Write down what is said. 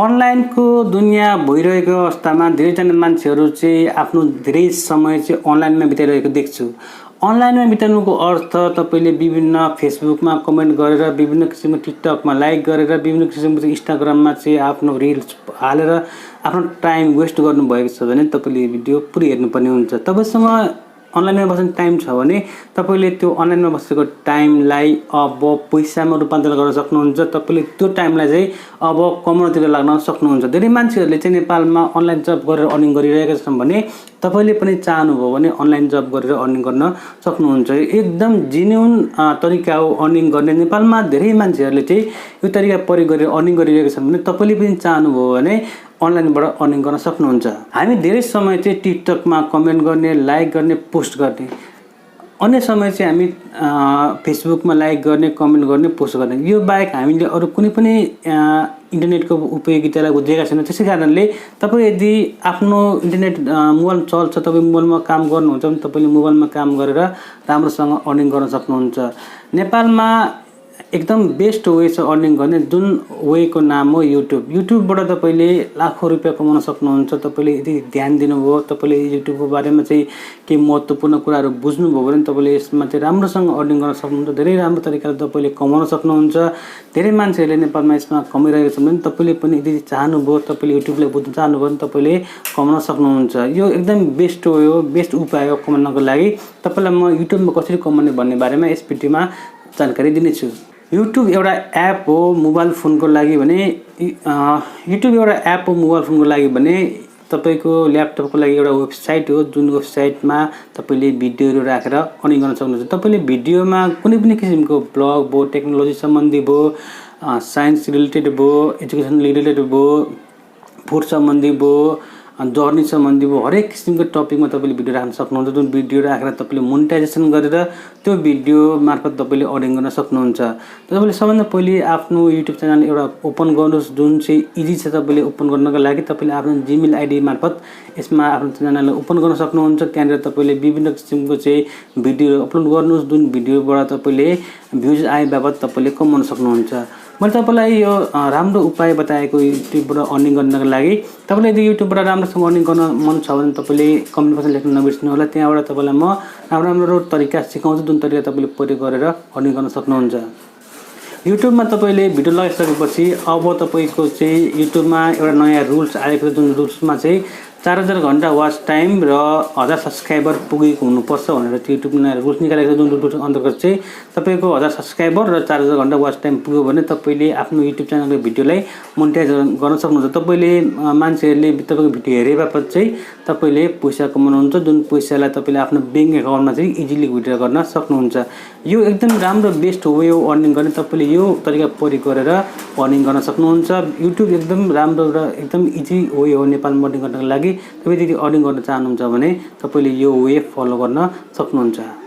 अनलाइनको दुनियाँ भइरहेको अवस्थामा धेरैजना मान्छेहरू चाहिँ आफ्नो धेरै समय चाहिँ अनलाइनमा बिताइरहेको देख्छु। अनलाइनमा बिताउनुको अर्थ तपाईले विभिन्न फेसबुकमा कमेन्ट गरेर, विभिन्न किसिमको टिकटकमा लाइक गरेर, विभिन्न किसिमको इन्स्टाग्राममा चाहिँ आफ्नो रिल्स हालेर आफ्नो टाइम वेस्ट गर्नुभएको छ भने तपाईले भिडियो पुरै हेर्नुपर्ने हुन्छ। तपाईसँग अनलाइनमा बस्ने टाइम छ भने तपाईले त्यो अनलाइनमा बसेको टाइमलाई अब पैसामा रूपान्तरण गर्न सक्नुहुन्छ। तपाईले त्यो टाइमलाई चाहिँ अब कमाउनतिर लाग्न सक्नुहुन्छ। धेरै मान्छेहरूले चाहिँ नेपालमा अनलाइन जब गरेर अर्निङ गरिरहेका छन् भने तपाईले पनि चाहनुभयो भने अनलाइन जब गरेर अर्निङ गर्न सक्नुहुन्छ। एकदम जेन्युन तरिका हो अर्निङ गर्ने। नेपालमा धेरै मान्छेहरूले चाहिँ यो तरिका प्रयोग गरेर अर्निङ गरिरहेका छन् भने तपाईले पनि चाहनुभयो भने अनलाइनबाट अर्निङ गर्न सक्नुहुन्छ। हामी धेरै समय चाहिँ टिकटकमा कमेन्ट गर्ने, लाइक गर्ने, पोस्ट गर्ने, अन्य समय चाहिँ हामी फेसबुकमा लाइक गर्ने, कमेन्ट गर्ने, पोस्ट गर्ने। यो बाहेक हामीले अरू कुनै पनि इन्टरनेटको उपयोगितालाई बुझेका छैनौँ। त्यसै कारणले तपाईँ यदि आफ्नो इन्टरनेट मोबाइल चल्छ, तपाईँ मोबाइलमा काम गर्नुहुन्छ भने तपाईँले मोबाइलमा काम गरेर राम्रोसँग अर्निङ गर्न सक्नुहुन्छ। नेपालमा एकदम बेस्ट वे छ अर्निङ गर्ने, जुन वेको नाम हो युट्युब। युट्युबबाट तपाईले लाखौं रुपैयाँ कमाउन सक्नुहुन्छ। तपाईले यदि ध्यान दिनुभयो, तपाईले युट्युबको बारेमा चाहिँ के महत्त्वपूर्ण कुराहरू बुझ्नुभयो भने तपाईले यसमा चाहिँ राम्रोसँग अर्निङ गर्न सक्नुहुन्छ। धेरै राम्रो तरिकाले तपाईले कमाउन सक्नुहुन्छ। धेरै मान्छेहरूले नेपालमा यसमा कमाइरहेका छन् भने तपाईले पनि यदि चाहनुभयो, तपाईले युट्युबलाई बुझ्न चाहनुभयो भने तपाईले कमाउन सक्नुहुन्छ। यो एकदम बेस्ट वे हो, बेस्ट उपाय हो कमाउनको लागि। तपाईलाई म युट्युबमा कसरी कमाउने भन्ने बारेमा यस भिडियोमा जानकारी दिनेछु। युट्युब एउटा एप हो मोबाइल फोनको लागि भने युट्युब एउटा एप हो मोबाइल फोनको लागि भने तपाईको ल्यापटपको लागि एउटा वेबसाइट हो, जुन वेबसाइटमा तपाईले भिडियोहरू राखेर अर्निङ गर्न सक्नुहुन्छ। तपाईले भिडियोमा कुनै पनि किसिमको ब्लग भयो, टेक्नोलोजी सम्बन्धी भयो, साइन्स रिलेटेड भयो, एजुकेसन रिलेटेड भयो, फुड सम्बन्धी भयो, जर्नी सम्बन्धी भयो, हरेक किसिमको टपिकमा तपाईले भिडियो राख्न सक्नुहुन्छ। जुन भिडियो राखेर तपाईले मोनेटाइजेसन गरेर त्यो भिडियो मार्फत तपाईले अर्निङ गर्न सक्नुहुन्छ। तपाईले सबभन्दा पहिले आफ्नो युट्युब च्यानल एउटा ओपन गर्नुहोस्, जुन चाहिँ इजी छ। तपाईले ओपन गर्नको लागि तपाईले आफ्नो जीमेल आइडी मार्फत यसमा आफ्नो च्यानललाई ओपन गर्न सक्नुहुन्छ। त्यहाँनिर तपाईले विभिन्न किसिमको चाहिँ भिडियो अपलोड गर्नुहोस्, जुन भिडियोबाट तपाईले भ्युज आए बापत तपाईले कमाउन सक्नुहुन्छ। मैले तपाईलाई यो राम्रो उपाय बताएको युट्युबबाट अर्निङ गर्नको लागि। तपाईले यदि युट्युबबाट राम्रोसँग अर्निङ गर्न मन छ भने तपाईले कमेन्ट बक्समा लेख्न नबिर्सनु होला। त्यहाँबाट तपाईलाई म राम्रो तरिका सिकाउँछु, जुन तरिका तपाईले प्रयोग गरेर अर्निङ गर्न सक्नुहुन्छ। युट्युबमा तपाईले भिडियो लगाइसकेपछि अब तपाईको चाहिँ युट्युबमा एउटा नयाँ रुल्स आएको छ, जुन रुल्समा चाहिँ 4000 घण्टा वाच टाइम र 1000 सब्स्क्राइबर पुगेको हुनुपर्छ भनेर चाहिँ युट्युबले नयाँ रुल्स निकालेको छ। जुन रुल्स अन्तर्गत चाहिँ तपाईको 1000 सब्स्क्राइबर र 4000 घण्टा वाच टाइम पुग्यो भने तपाईले आफ्नो युट्युब च्यानलको भिडियोलाई मोनेटाइज गर्न सक्नुहुन्छ। तपाईले मान्छेहरूले तपाईको भिडियो हेरेबापत चाहिँ तपाईले पैसा कमाउनुहुन्छ, जुन पैसालाई तपाईले आफ्नो ब्याङ्क एकाउन्टमा चाहिँ इजिली विथड्र गर्न सक्नुहुन्छ। यो एकदम राम्रो बेस्ट वे हो अर्निङ गर्ने। तपाईले यो तरिका प्रयोग गरेर अर्निङ गर्न सक्नुहुन्छ। युट्युब एकदम राम्रो र एकदम इजी वे हो नेपालमा अर्निङ गर्नको लागि। तपाईले यदि अर्निङ गर्न चाहनुहुन्छ भने तपाईले यो वे फलो गर्न सक्नुहुन्छ।